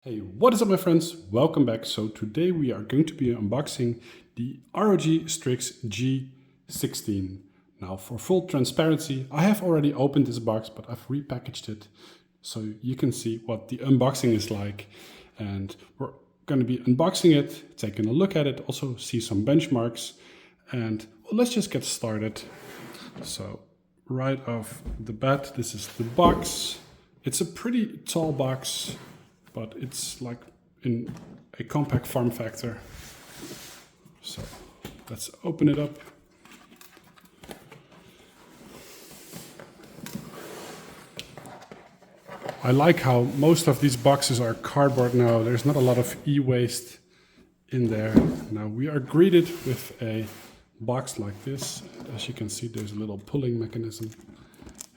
Hey, what is up my friends? Welcome back. So today we are going to be unboxing the ROG Strix G16. Now for full transparency, I have already opened this box, but I've repackaged it so you can see what the unboxing is like. And we're going to be unboxing it, taking a look at it, also see some benchmarks. And well, let's just get started. So right off the bat, this is the box. It's a pretty tall box, but it's like in a compact form factor. So let's open it up. I like how most of these boxes are cardboard now. There's not a lot of e-waste in there. Now we are greeted with a box like this. As you can see, there's a little pulling mechanism.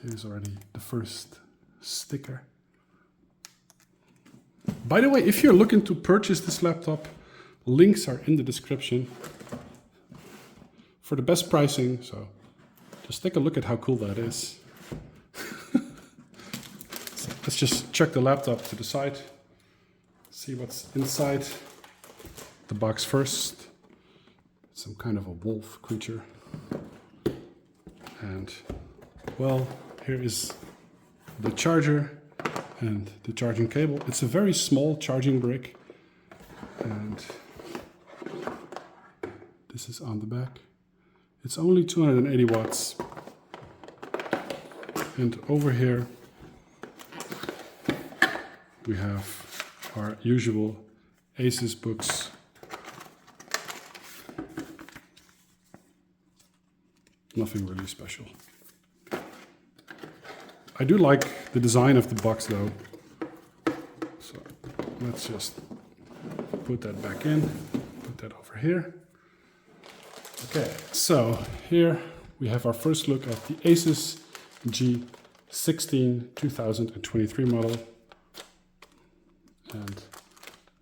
Here's already the first sticker. By the way, if you're looking to purchase this laptop, links are in the description for the best pricing. So just take a look at how cool that is. So let's just check the laptop to the side, see what's inside the box first. Some kind of a wolf creature. And well, here is the charger and the charging cable. It's a very small charging brick, and this is on the back. It's only 280 watts. And over here we have our usual Asus books. Nothing really special. I do like the design of the box though. So let's just put that back in, put that over here. Okay, so here we have our first look at the Asus G16 2023 model. And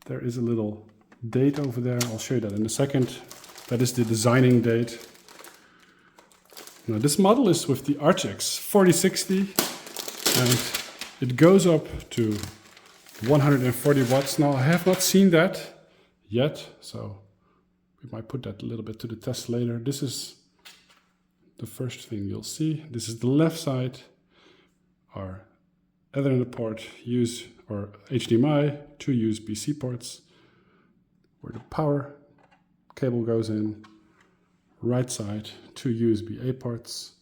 there is a little date over there. I'll show you that in a second. That is the designing date. Now this model is with the RTX 4060. And it goes up to 140 watts. Now I have not seen that yet, so we might put that a little bit to the test later. This is the first thing you'll see. This is the left side, our Ethernet port, or HDMI, 2 USB-C ports, where the power cable goes in. Right side, 2 USB-A ports.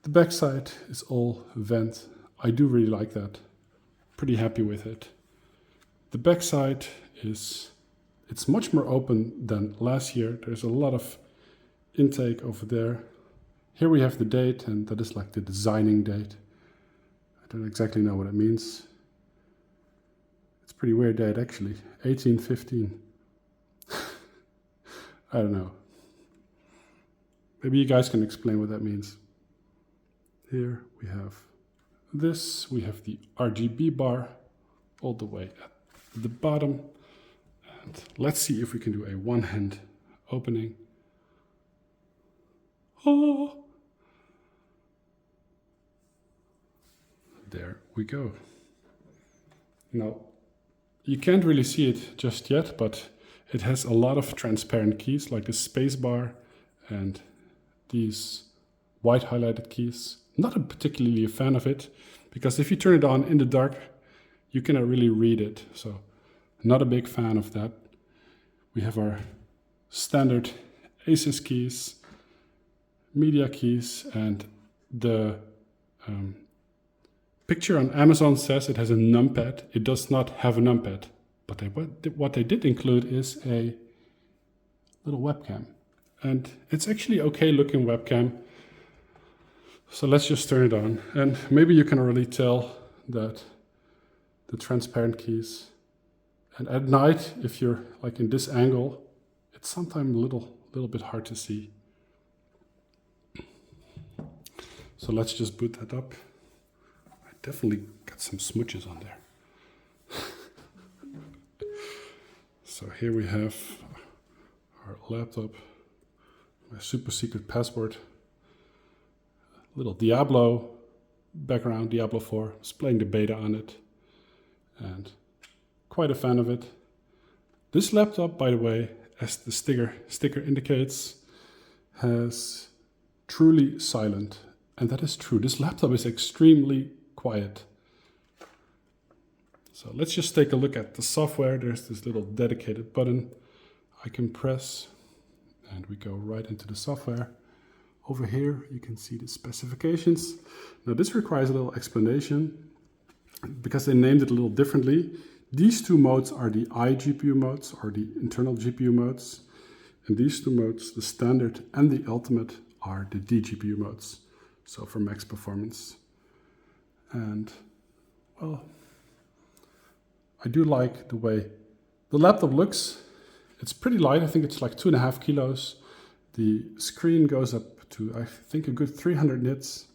The back side is all vent. I do really like that. Pretty happy with it. The back side it's much more open than last year. There's a lot of intake over there. Here we have the date, and that is like the designing date. I don't exactly know what it means. It's a pretty weird date actually, 1815. I don't know. Maybe you guys can explain what that means. Here we have this, we have the RGB bar all the way at the bottom. And let's see if we can do a one-hand opening. Oh! There we go. Now, you can't really see it just yet, but it has a lot of transparent keys like the space bar and these white highlighted keys. Not particularly a fan of it, because if you turn it on in the dark, you cannot really read it. So not a big fan of that. We have our standard Asus keys, media keys, and the picture on Amazon says it has a numpad. It does not have a numpad, but what they did include is a little webcam. And it's actually okay looking webcam. So let's just turn it on, and maybe you can already tell that the transparent keys, and at night, if you're like in this angle, it's sometimes a little bit hard to see. So let's just boot that up. I definitely got some smudges on there. So here we have our laptop, my super secret password. Little Diablo background, Diablo 4, is playing the beta on it. And quite a fan of it. This laptop, by the way, as the sticker indicates, has truly silent. And that is true. This laptop is extremely quiet. So let's just take a look at the software. There's this little dedicated button I can press and we go right into the software. Over here you can see the specifications. Now this requires a little explanation because they named it a little differently. These two modes are the iGPU modes, or the internal GPU modes. And these two modes, the standard and the ultimate, are the DGPU modes. So for max performance. And well, I do like the way the laptop looks. It's pretty light. I think it's like 2.5 kilos. The screen goes up to, I think, a good 300 nits.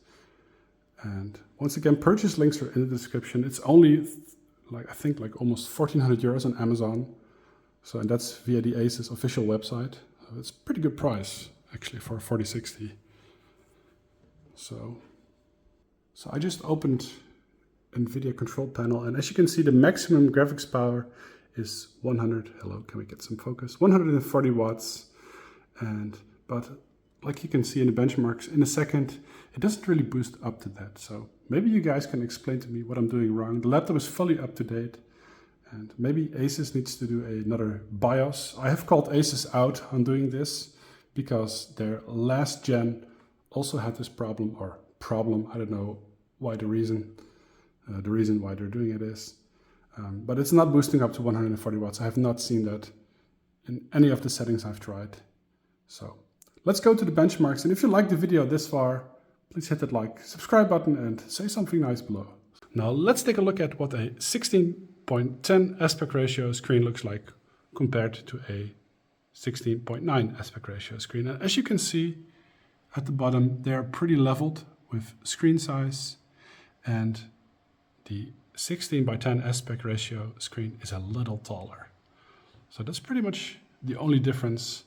And once again, purchase links are in the description. It's only I think almost 1,400 euros on Amazon. So, and that's via the Asus official website. So it's a pretty good price actually for a 4060. So I just opened NVIDIA control panel, and as you can see, the maximum graphics power is 100. Hello, can we get some focus? 140 watts. But like you can see in the benchmarks in a second, it doesn't really boost up to that. So maybe you guys can explain to me what I'm doing wrong. The laptop is fully up to date, and maybe Asus needs to do another BIOS. I have called Asus out on doing this because their last gen also had this problem, I don't know why the reason why they're doing it is. But it's not boosting up to 140 watts. I have not seen that in any of the settings I've tried. So let's go to the benchmarks. And if you like the video this far, please hit that like, subscribe button and say something nice below. Now let's take a look at what a 16:10 aspect ratio screen looks like compared to a 16:9 aspect ratio screen. And as you can see at the bottom, they're pretty leveled with screen size, and the 16:10 aspect ratio screen is a little taller. So that's pretty much the only difference.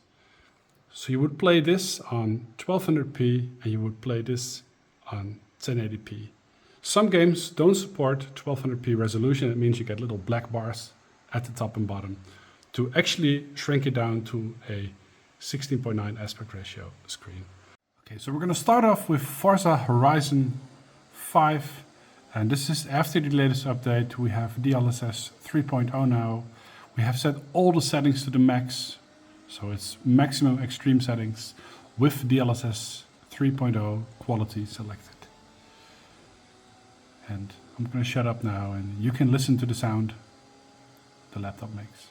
So you would play this on 1200p and you would play this on 1080p. Some games don't support 1200p resolution. It means you get little black bars at the top and bottom to actually shrink it down to a 16:9 aspect ratio screen. Okay, so we're going to start off with Forza Horizon 5. And this is after the latest update. We have DLSS 3.0 now. We have set all the settings to the max. So it's maximum extreme settings with DLSS 3.0 quality selected. And I'm going to shut up now and you can listen to the sound the laptop makes.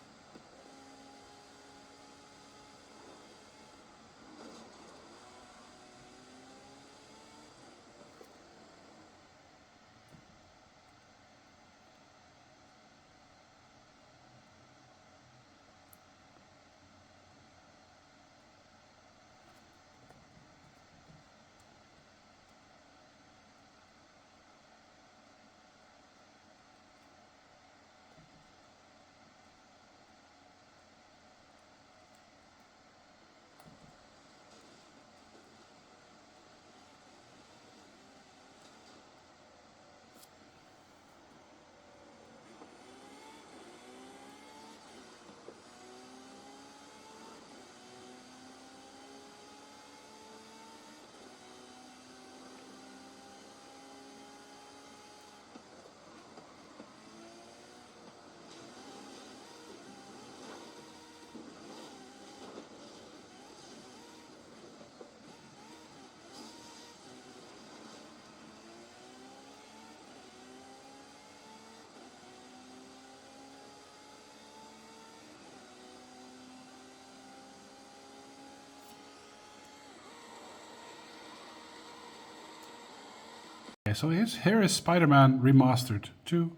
Okay, so here is SpiderMan Remastered 2,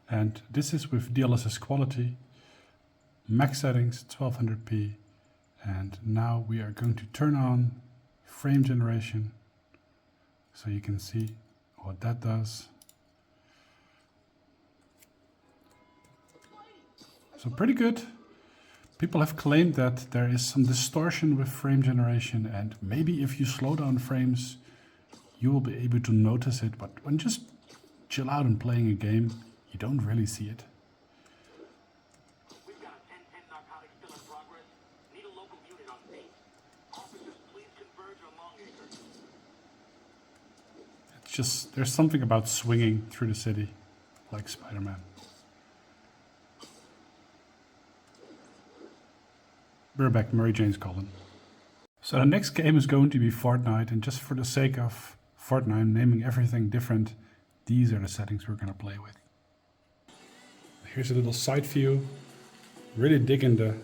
and this is with DLSS quality, max settings 1200p, and now we are going to turn on frame generation so you can see what that does. So pretty good. People have claimed that there is some distortion with frame generation, and maybe if you slow down frames you will be able to notice it, but when just chill out and playing a game, you don't really see it. It's just, there's something about swinging through the city, like Spider-Man. We're back, Mary Jane's calling. So the next game is going to be Fortnite, and just for the sake of Fortnite naming everything different, these are the settings we're gonna play with. Here's a little side view. Really digging the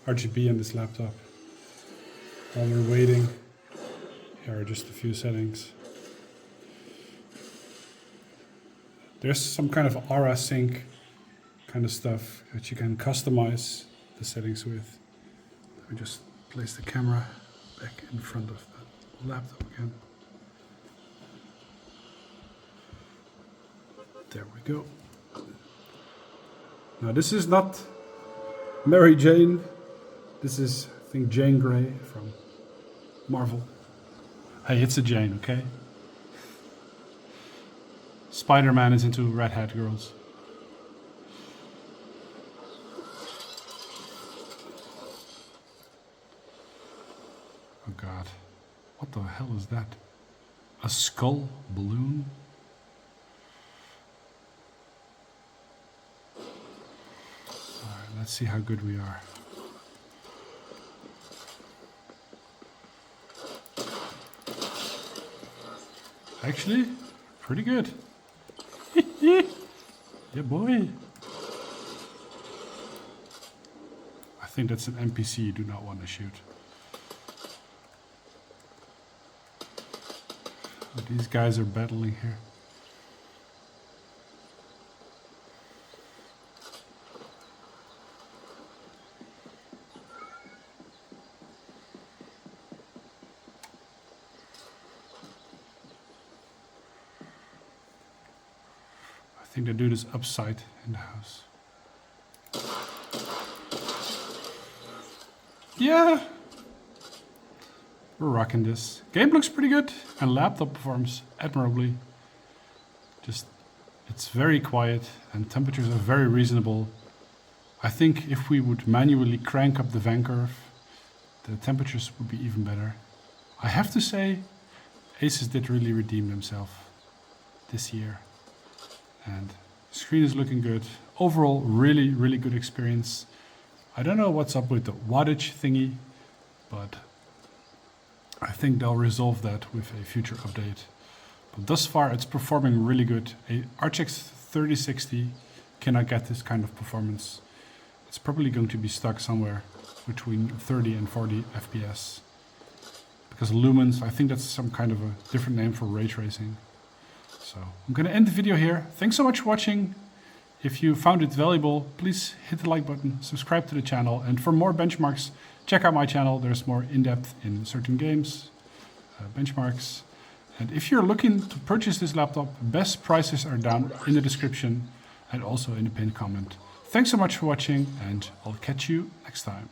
RGB in this laptop. While we're waiting, here are just a few settings. There's some kind of aura sync kind of stuff that you can customize the settings with. Let me just place the camera back in front of the laptop again. There we go. Now this is not Mary Jane. This is, I think, Jane Grey from Marvel. Hey, it's a Jane, okay? Spider-Man is into red hat girls. Oh God, what the hell is that? A skull balloon? Alright, let's see how good we are. Actually, pretty good. Yeah, boy. I think that's an NPC you do not want to shoot. But these guys are battling here. I think the dude is upside in the house. Yeah! We're rocking this. Game looks pretty good and laptop performs admirably. Just, it's very quiet and temperatures are very reasonable. I think if we would manually crank up the fan curve, the temperatures would be even better. I have to say, Asus did really redeem themselves this year. And the screen is looking good. Overall, really, really good experience. I don't know what's up with the wattage thingy, but I think they'll resolve that with a future update. But thus far, it's performing really good. A RTX 3060 cannot get this kind of performance. It's probably going to be stuck somewhere between 30 and 40 FPS. Because lumens, I think that's some kind of a different name for ray tracing. So I'm going to end the video here. Thanks so much for watching. If you found it valuable, please hit the like button, subscribe to the channel, and for more benchmarks, check out my channel. There's more in-depth in certain games, benchmarks. And if you're looking to purchase this laptop, best prices are down in the description and also in the pinned comment. Thanks so much for watching, and I'll catch you next time.